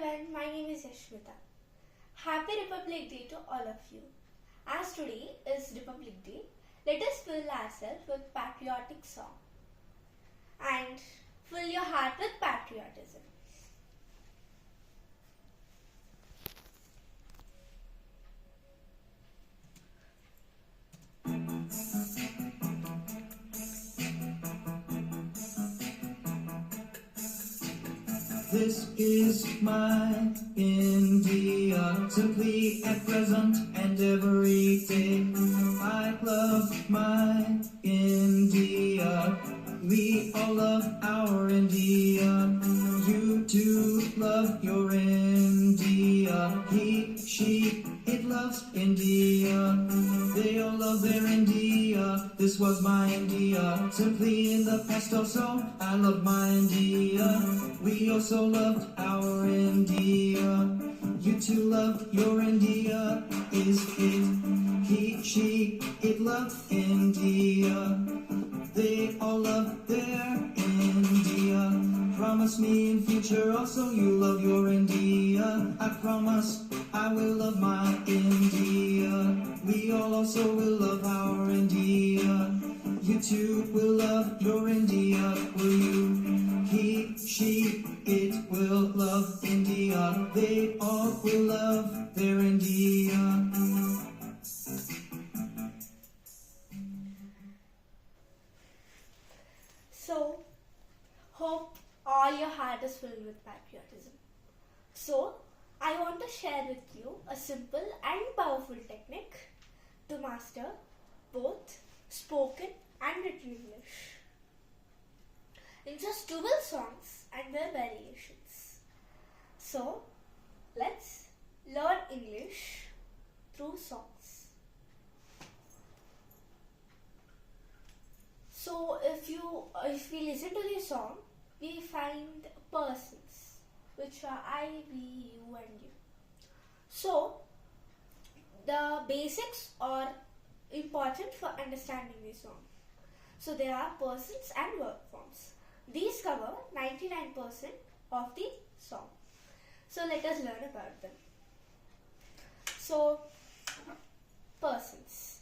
everyone, my name is Yashmita. Happy Republic Day to all of you. As today is Republic Day, let us fill ourselves with patriotic song and fill your heart with patriotism. This is my India, simply at present and every day. I love my India, we all love our India. You too love your India, he, she, it loves India. They all love their India, this was my India. Simply in the past also, I love my India. We also loved our India. You too loved your India. Is it he, she, it loved India. They all love their India. Promise me in future also you love your India. I promise I will love my India. We all also will love our India. You too will love your India, will you? He, she, it will love India. They all will love their India. So, hope all your heart is filled with patriotism. So, I want to share with you a simple and powerful technique to master both spoken and written English in just dual songs and their variations. So, let's learn English through songs. So, if we listen to the song, we find persons, which are I, we, you, and you. So, the basics are important for understanding the song. So, there are persons and verb forms. These cover 99% of the song. So, let us learn about them. So, persons.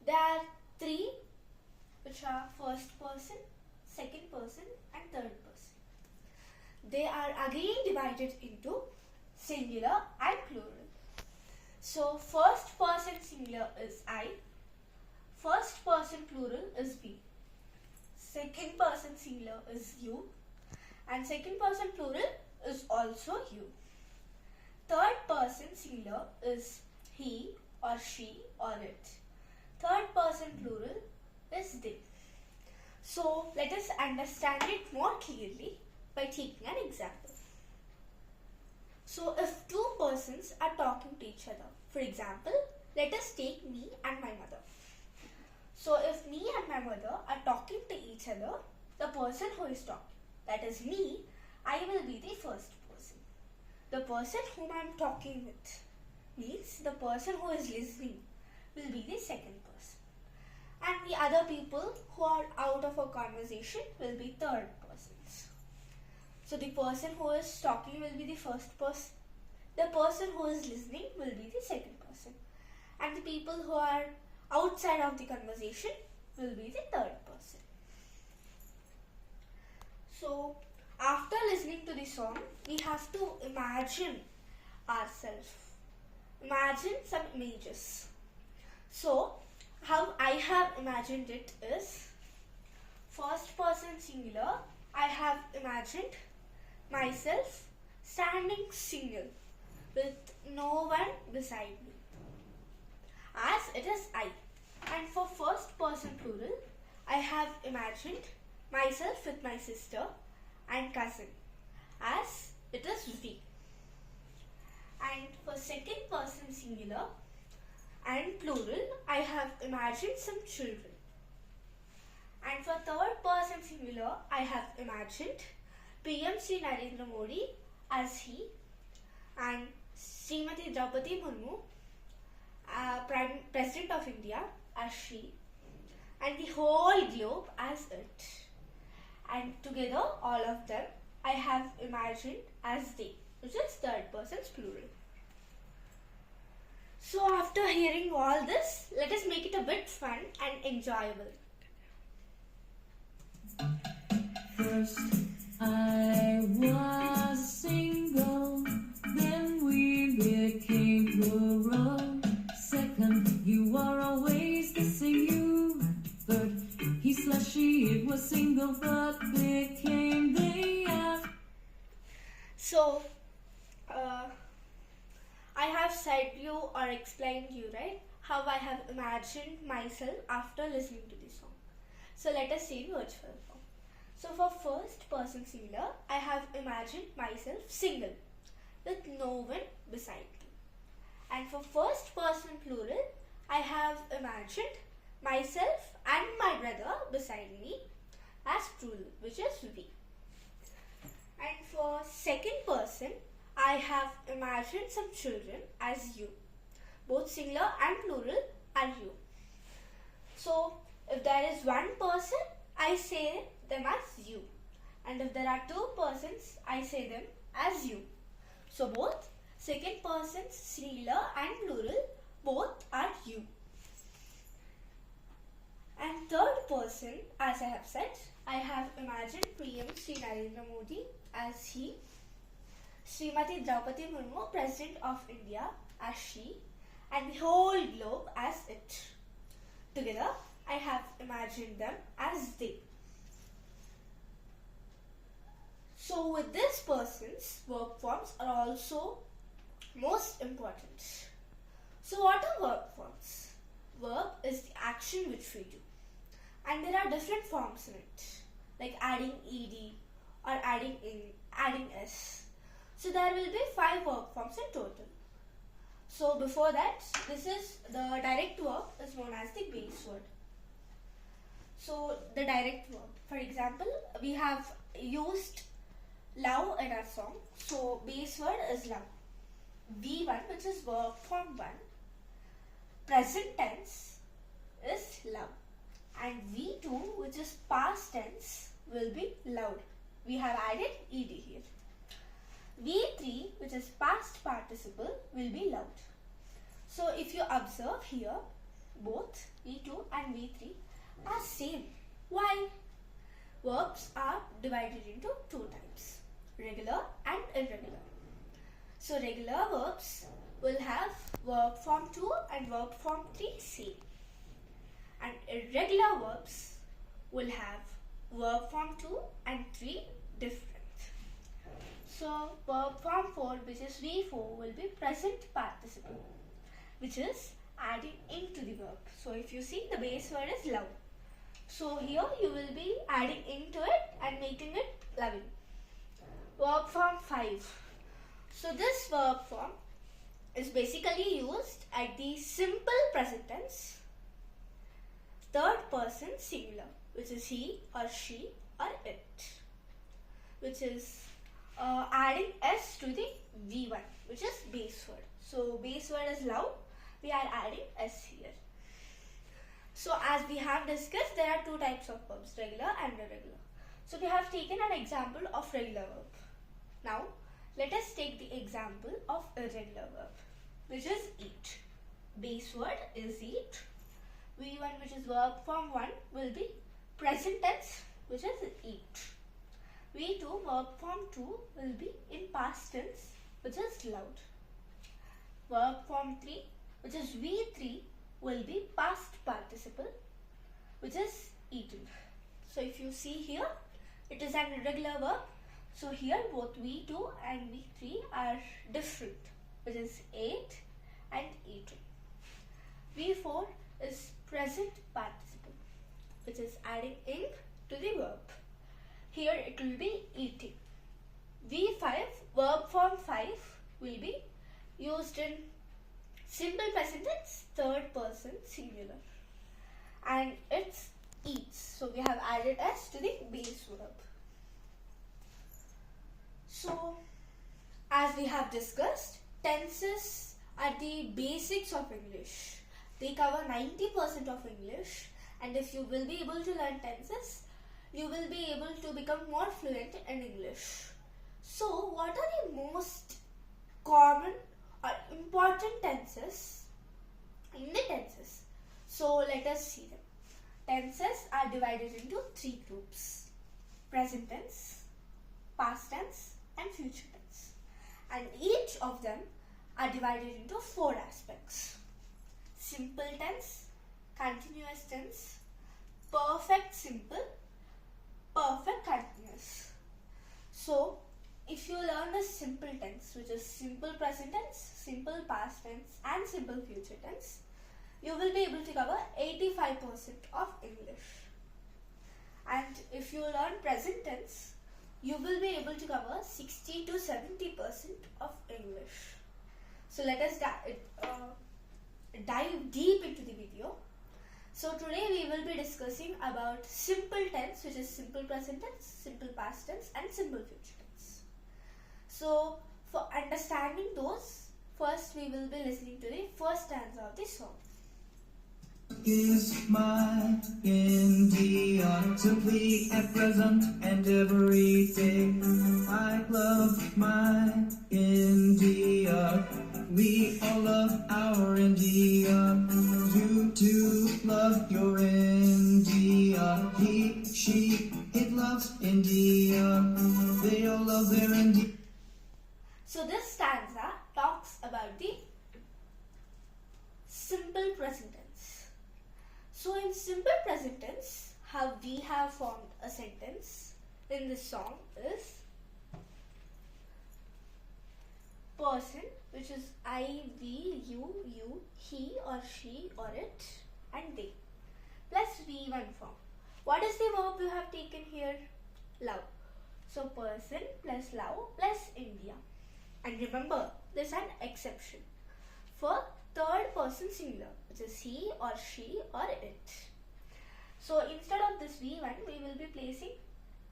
There are three, which are first person, second person, and third person. They are again divided into singular and plural. So, first person singular is I, first person plural is we, second person singular is you, and second person plural is also you. Third person singular is he or she or it. Third person plural is they. So, let us understand it more clearly by taking an example. So, if two persons are talking to each other, for example, let us take me and my mother. So, if me and my mother are talking to each other, the person who is talking, that is me, I will be the first person. The person whom I am talking with means the person who is listening will be the second person. And the other people who are out of a conversation will be third persons. So the person who is talking will be the first person. The person who is listening will be the second person. And the people who are outside of the conversation will be the third person. So after listening to the song, we have to imagine ourselves. Imagine some images. So how I have imagined it is, first person singular, I have imagined myself standing single with no one beside me, as it is I. And for first person plural, I have imagined myself with my sister and cousin, as it is we. And for second person singular and plural, I have imagined some children. And for third person singular, I have imagined PM Sri Narendra Modi as he, and Srimati Draupadi Murmu, President of India, as she, and the whole globe as it. And together, all of them, I have imagined as they. which is third person's plural. So after hearing all this, let us make it a bit fun and enjoyable. First, I was single, then we became plural. Second, you were always missing you. Third, he/she, it was single but became they after. So, I have said you or explained you, right, how I have imagined myself after listening to this song. So let us see in virtual form. So for first person singular, I have imagined myself single with no one beside me. And for first person plural, I have imagined myself and my brother beside me as plural, which is we. And for second person, I have imagined some children as you. Both singular and plural are you. So if there is one person, I say them as you. And if there are two persons, I say them as you. So both second persons, singular and plural, both are you. And third person, as I have said, I have imagined PM Sri Narendra Modi as he, Srimati Draupadi Murmu, President of India, as she, and the whole globe as it. Together, I have imagined them as they. So with these persons, verb forms are also most important. So what are verb forms? Verb is the action which we do. And there are different forms in it, like adding ed or adding in, adding s. So there will be 5 verb forms in total. So before that, this is the direct verb is known as the base word. So the direct verb, for example, we have used love in our song. So base word is love. V1, which is verb form 1, present tense is love. And V2, which is past tense, will be loved. We have added ed here. V3, which is past participle, will be loved. So if you observe here, both V2 and V3 are same. Why? Verbs are divided into 2 types, regular and irregular. So regular verbs will have verb form 2 and verb form 3 same. And irregular verbs will have verb form 2 and 3 different. So verb form 4, which is V4, will be present participle, which is adding into the verb. So if you see, the base word is love. So here you will be adding into it and making it loving. Verb form 5. So this verb form is basically used at the simple present tense, third person singular, which is he or she or it, which is adding s to the V1, which is base word. So base word is love, we are adding s here. So as we have discussed, there are 2 types of verbs, regular and irregular. So we have taken an example of regular verb. Now let us take the example of irregular verb, which is eat. Base word is eat. V1, which is verb form 1, will be present tense, which is eat. V2, verb form 2, will be in past tense, which is loved. Verb form 3, which is V3, will be past participle, which is eaten. So if you see here, it is an irregular verb. So here both V2 and V3 are different, which is ate and eaten. V4 is present participle, which is adding in to the verb. Here it will be eating. V5, verb form 5, will be used in simple present tense, third person singular. And it's eats. So we have added s to the base verb. So as we have discussed, tenses are the basics of English. They cover 90% of English, and if you will be able to learn tenses, you will be able to become more fluent in English. So, what are the most common or important tenses in the tenses? So, let us see them. Tenses are divided into three groups: present tense, past tense, and future tense. And each of them are divided into four aspects: simple tense, continuous tense, perfect simple, perfect continuous. So, if you learn the simple tense, which is simple present tense, simple past tense, and simple future tense, you will be able to cover 85% of English. And if you learn present tense, you will be able to cover 60 to 70% of English. So let us dive deep into the video. So today we will be discussing about simple tense, which is simple present tense, simple past tense, and simple future tense. So for understanding those, first we will be listening to the first stanza of the song. Is my India, simply at present and every day. I love my India. We all love our India. You too love your India. He, she, it loves India. They all love their India. So this stanza talks about the simple present tense. So in simple present tense, how we have formed a sentence in this song is person, which is I, we, you, he or she or it, and they, plus V1 form. What is the verb you have taken here? Love. So person plus love plus India. And remember, there's an exception for third person singular, which is he or she or it. So instead of this V1, we will be placing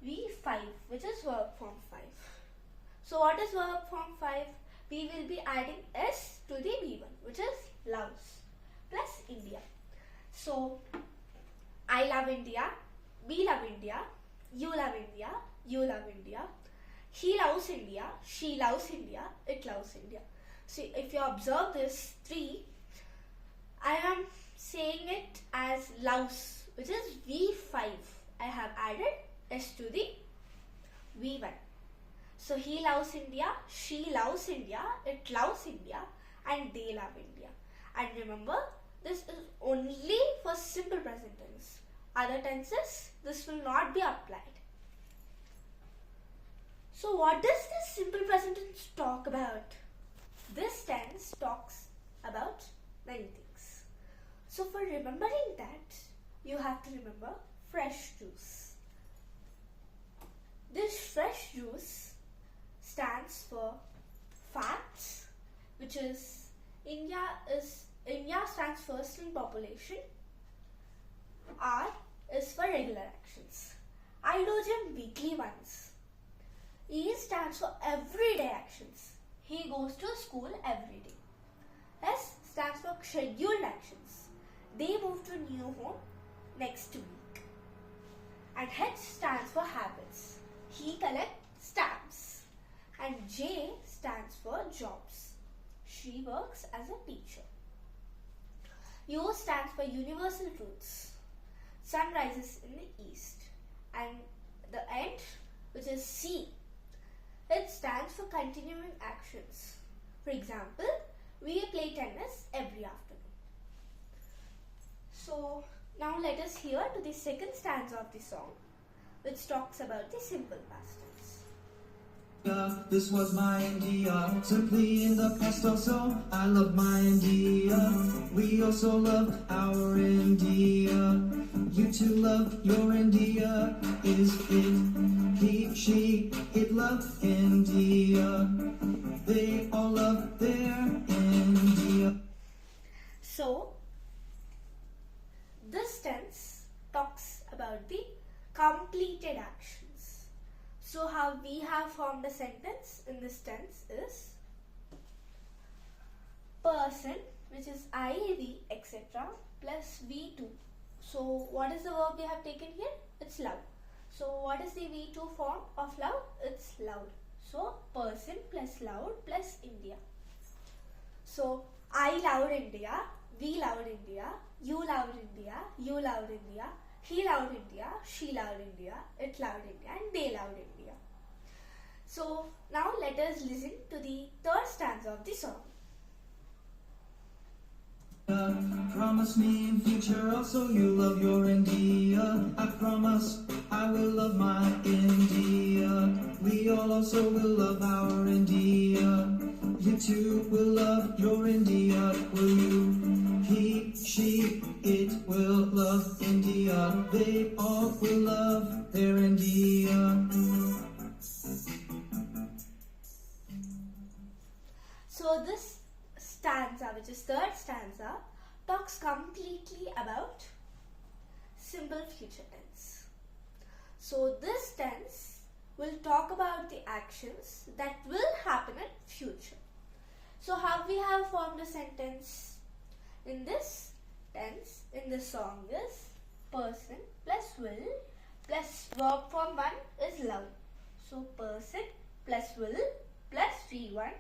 V5, which is verb form 5. So what is verb form 5? We will be adding S to the V1, which is loves, plus India. So I love India, we love India, you love India, you love India, he loves India, she loves India, it loves India. So if you observe this 3, I am saying it as loves, which is V5. I have added S to the V1. So he loves India, she loves India, it loves India, and they love India. And remember, this is only for simple present tense. Other tenses, this will not be applied. So what does this simple present tense talk about? This tense talks about many things. So for remembering that, you have to remember fresh juice. This fresh juice stands for facts, which is India stands first in population. R is for regular actions. I do gym weekly once. E stands for everyday actions. He goes to school every day. S stands for scheduled actions. They move to new home next week. And H stands for habits. He collects stamps. And J stands for jobs. She works as a teacher. U stands for universal truths. Sun rises in the east. And the end, which is C, it stands for continuing actions. For example, we play tennis every afternoon. So now let us hear to the second stanza of the song, which talks about the simple past tense. This was my India, simply in the past also. I love my India. We also love our India. You too love your India. Is it he, she, it loves India. They all love their India. So this tense talks about the completed actions. So how we have formed a sentence in this tense is person, which is I, we, etc. plus V2. So what is the verb we have taken here? It's love. So what is the V2 form of love? It's loud. So person plus loud plus India. So I loved India, we loved India, you loved India, you loved India, he loved India, she loved India, it loved India, and they loved India. So now let us listen to the third stanza of the song. Promise me in future also you love your India. I promise I will love my India. We all also will love our India. You too will love your India, will you? He, she, it will love India. They all will love their India. So this stanza, which is third stanza, talks completely about simple future tense. So this tense will talk about the actions that will happen in future. So how we have formed a sentence in this tense in this song is person plus will plus verb form 1 is love. So person plus will plus V1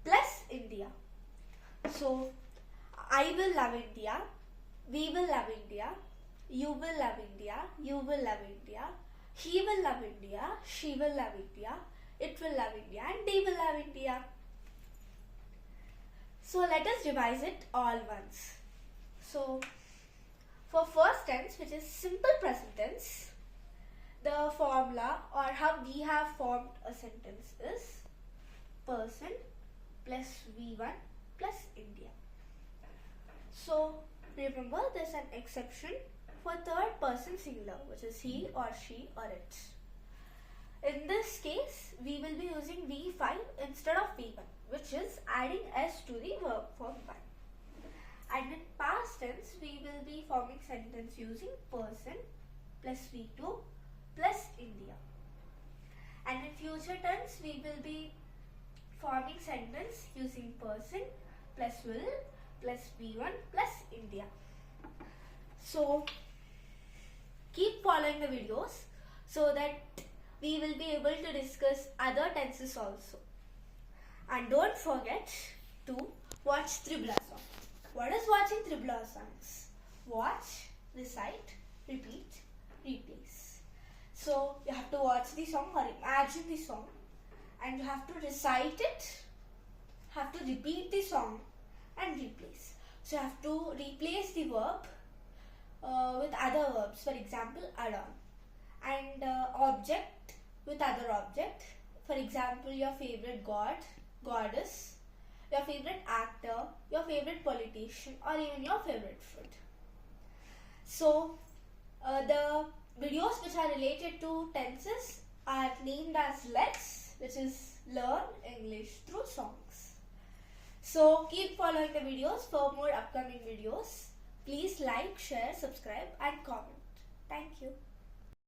plus India. So I will love India, we will love India, you will love India, you will love India, he will love India, she will love India, it will love India, and they will love India. So let us revise it all once. So for first tense, which is simple present tense, the formula or how we have formed a sentence is person plus V1 plus India. So remember there's an exception for third person singular, which is he or she or it. In this case, we will be using V5 instead of V1, which is adding S to the verb form 1. And in past tense, we will be forming sentence using person plus V2 plus India. And in future tense, we will be forming sentence using person plus will plus V1 plus India. So keep following the videos so that we will be able to discuss other tenses also. And don't forget to watch Tribula song. What is watching Tribula songs? Watch, recite, repeat, replace. So you have to watch the song or imagine the song, and you have to recite it, have to repeat the song and replace. So you have to replace the verb with other verbs, for example add on, and object with other object, for example your favorite god, goddess, your favorite actor, your favorite politician, or even your favorite food. So the videos which are related to tenses are named as Let's, which is Learn English Through Songs. So keep following the videos for more upcoming videos. Please like, share, subscribe and comment. Thank you.